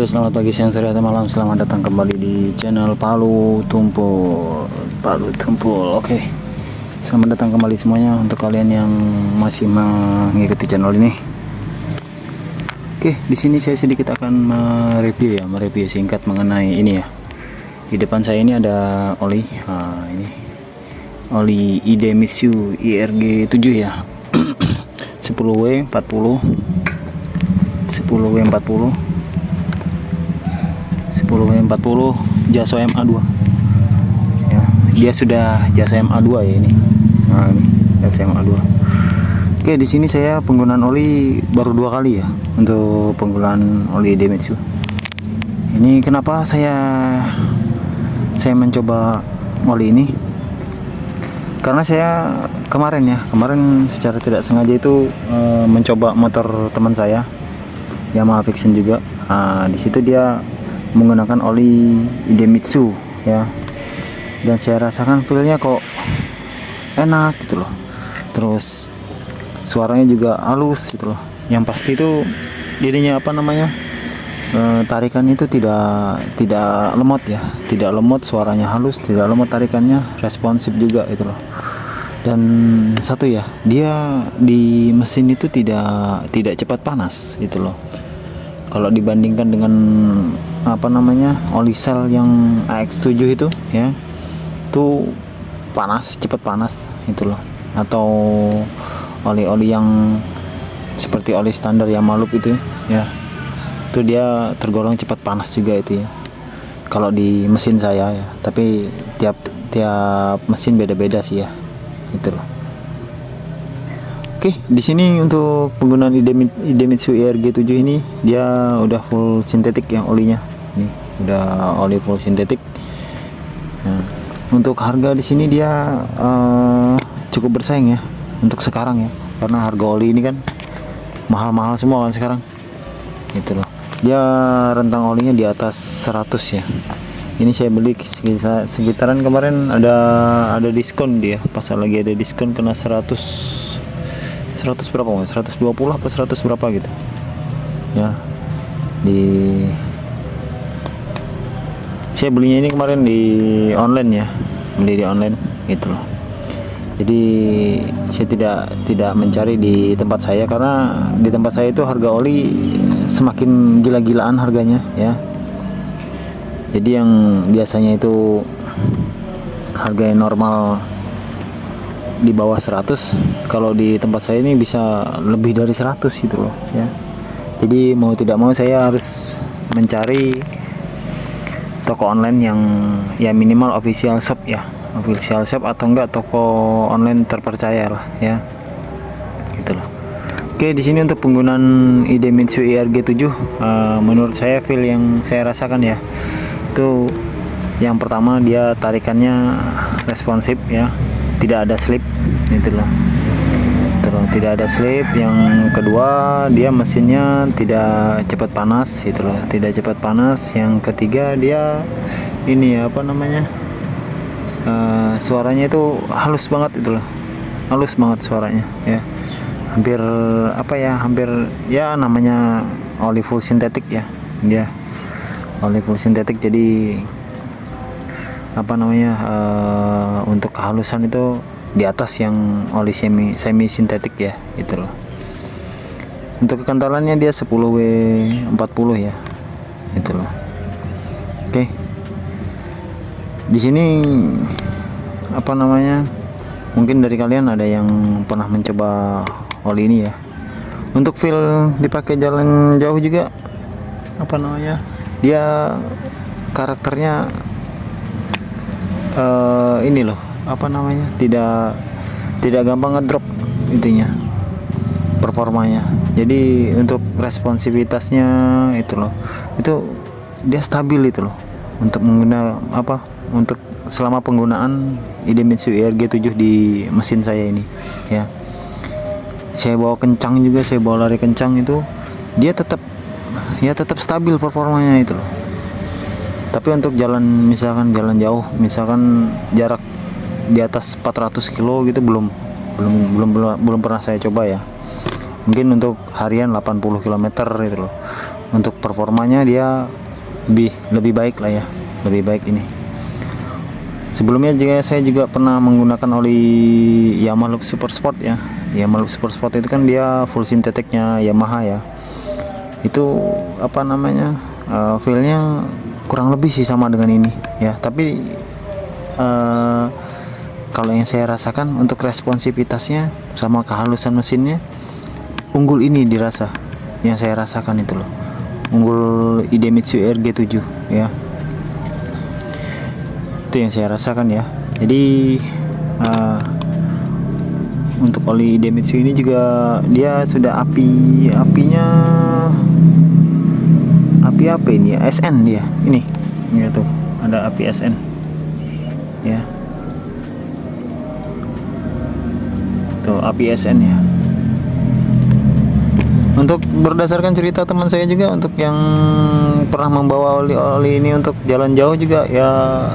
Selamat pagi, siang, sore, atau malam. Selamat datang kembali di channel Palu Tumpul. Oke, selamat datang kembali semuanya untuk kalian yang masih mengikuti channel ini. Oke, di sini saya sedikit akan mereview singkat mengenai ini ya. Di depan saya ini ada oli. Ini oli Idemitsu IRG 7 ya. 10W40 Jaso MA2 ya, dia sudah Jaso MA2 ya ini. Nah, ini Jaso MA2. Oke, di sini saya penggunaan oli baru 2 kali ya untuk penggunaan oli Idemitsu. Ini kenapa saya mencoba oli ini, karena saya kemarin secara tidak sengaja itu mencoba motor teman saya Yamaha Vision juga. Di situ dia menggunakan oli Idemitsu ya, dan saya rasakan feelnya kok enak gitu loh, terus suaranya juga halus gitu loh. Yang pasti itu jadinya tarikan itu tidak lemot ya, tidak lemot, suaranya halus, tidak lemot, tarikannya responsif juga gitu loh. Dan satu ya, dia di mesin itu tidak cepat panas gitu loh. Kalau dibandingkan dengan oli sel yang AX7 itu ya, itu cepat panas gitu loh. Atau oli-oli yang seperti oli standar Yamaha Loop itu ya, itu dia tergolong cepat panas juga itu ya, kalau di mesin saya ya. Tapi tiap mesin beda-beda sih ya, gitu loh. Oke, di sini untuk penggunaan Idemitsu IRG 7 ini, dia udah full sintetik yang olinya. Ini udah oli full sintetik. Nah, untuk harga di sini dia cukup bersaing ya untuk sekarang ya, karena harga oli ini kan mahal-mahal semua kan sekarang. Gitu loh. Dia rentang olinya di atas 100 ya. Ini saya beli sekitaran kemarin ada diskon dia. Pas lagi ada diskon kena 100 berapa? 120 apa 100 berapa gitu. Ya. Saya belinya ini kemarin di online ya. Beli di online gitu loh. Jadi saya tidak mencari di tempat saya, karena di tempat saya itu harga oli semakin gila-gilaan harganya ya. Jadi yang biasanya itu harga normal di bawah 100, kalau di tempat saya ini bisa lebih dari 100 gitu loh ya. Jadi mau tidak mau saya harus mencari toko online yang ya minimal official shop atau enggak toko online terpercaya lah ya, gitu loh. Oke, di sini untuk penggunaan Idemitsu IRG 7 menurut saya feel yang saya rasakan ya, itu yang pertama dia tarikannya responsif ya, tidak ada slip gitu loh. Terus tidak ada slip. Yang kedua, dia mesinnya tidak cepat panas gitu loh, tidak cepat panas. Yang ketiga, dia ini suaranya itu halus banget itu loh, halus banget suaranya ya. Hampir namanya oli full sintetik ya, dia oli full sintetik. Jadi untuk kehalusan itu di atas yang oli semi sintetik ya, gitu loh. Untuk kekentalannya dia 10W40 ya, gitu loh. Oke, di sini mungkin dari kalian ada yang pernah mencoba oli ini ya. Untuk feel dipakai jalan jauh juga, dia karakternya ini loh, tidak gampang ngedrop intinya performanya. Jadi untuk responsivitasnya itu loh, itu dia stabil itu loh untuk untuk selama penggunaan Idemitsu IRG 7 di mesin saya ini ya. Saya bawa kencang juga, saya bawa lari kencang, itu dia tetap stabil performanya itu loh. Tapi untuk misalkan jalan jauh, misalkan jarak di atas 400 kilo gitu, belum pernah saya coba ya. Mungkin untuk harian 80 km gitu loh. untuk performanya dia lebih baik lah ya, lebih baik ini. Sebelumnya juga saya juga pernah menggunakan oli Yamaha Loop Super Sport ya. Yamaha Loop Super Sport itu kan dia full sintetiknya Yamaha ya. Itu apa namanya, feelnya kurang lebih sih sama dengan ini ya. Tapi kalau yang saya rasakan untuk responsivitasnya sama kehalusan mesinnya, unggul ini dirasa. Yang saya rasakan itu loh, unggul Idemitsu RG7 ya. Itu yang saya rasakan ya. Jadi untuk oli Idemitsu ini juga dia sudah apinya api apa ini ya, SN dia ini tuh ada api SN ya, tuh api SN ya. Untuk berdasarkan cerita teman saya juga, untuk yang pernah membawa oli ini untuk jalan jauh juga ya,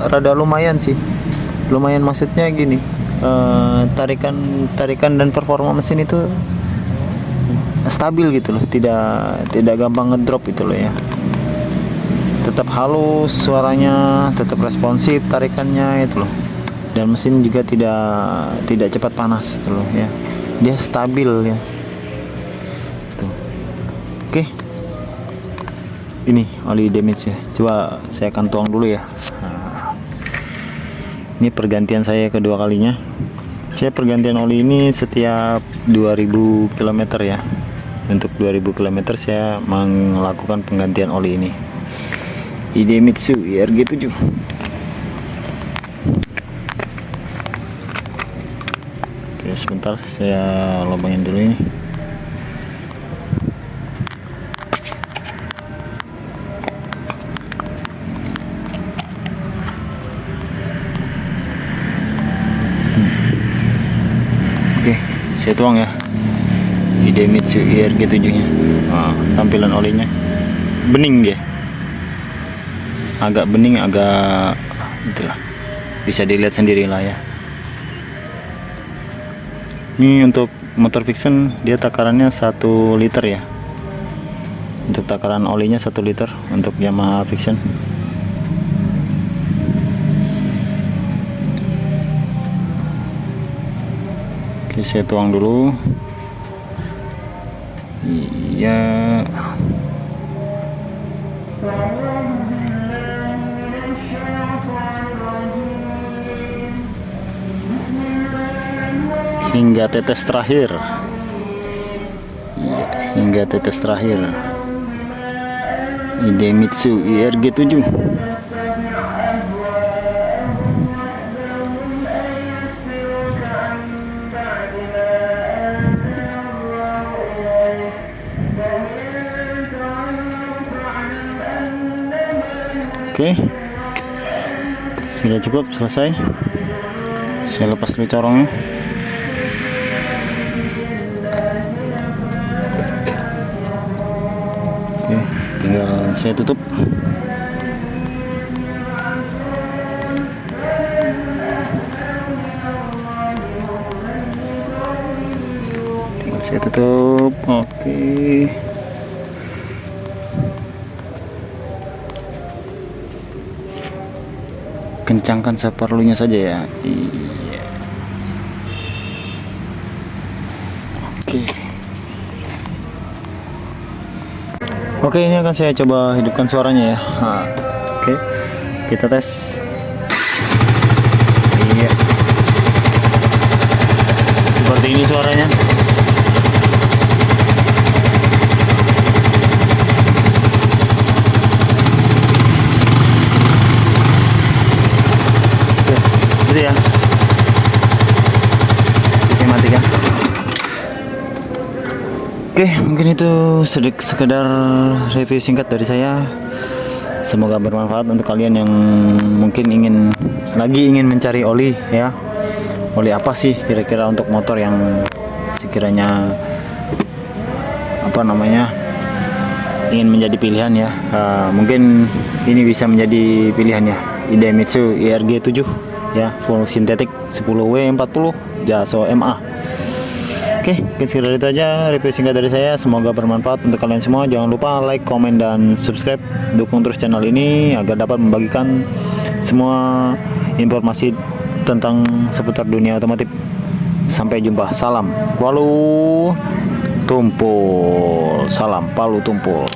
rada lumayan sih, lumayan maksudnya gini, tarikan dan performa mesin itu stabil gitu loh, tidak gampang ngedrop itu loh ya, tetap halus suaranya, tetap responsif tarikannya itu loh, dan mesin juga tidak cepat panas itu loh ya, dia stabil ya. Oke, ini oli Idemitsu ya. Coba saya akan tuang dulu ya. Nah, ini pergantian saya kedua kalinya. Saya pergantian oli ini setiap 2000 km ya. Untuk 2000 km saya melakukan penggantian oli ini. Idemitsu RG7. Oke, sebentar saya lubangin dulu ini. Oke, saya tuang ya Idemitsu RG7 nya. Nah, tampilan olinya bening, dia agak bening, agak itulah, bisa dilihat sendiri lah ya. Ini untuk motor Vixen dia takarannya 1 liter ya, untuk takaran olinya 1 liter untuk Yamaha Vixen. Oke, saya tuang dulu. Iya. Hingga tetes terakhir. Iya, hingga tetes terakhir. Idemitsu RG7. Oke, sudah cukup, selesai. Saya lepas dulu corongnya. Oke, tinggal saya tutup. Tinggal saya tutup. Oke. Kencangkan seperlunya saja ya. Iya. Oke, ini akan saya coba hidupkan suaranya ya. Nah, oke, kita tes. Iya, seperti ini suaranya. Gitu ya. Oke, matikan. Oke, mungkin itu sekedar review singkat dari saya. Semoga bermanfaat untuk kalian yang mungkin ingin mencari oli ya. Oli apa sih kira-kira untuk motor yang sekiranya ingin menjadi pilihan ya. Mungkin ini bisa menjadi pilihan ya. Idemitsu IRG7 ya, full sintetik 10W40 Jaso MA. Oke, mungkin sekedar itu aja review singkat dari saya. Semoga bermanfaat untuk kalian semua. Jangan lupa like, komen, dan subscribe. Dukung terus channel ini agar dapat membagikan semua informasi tentang seputar dunia otomotif. Sampai jumpa. Salam Palu Tumpul. Salam Palu Tumpul.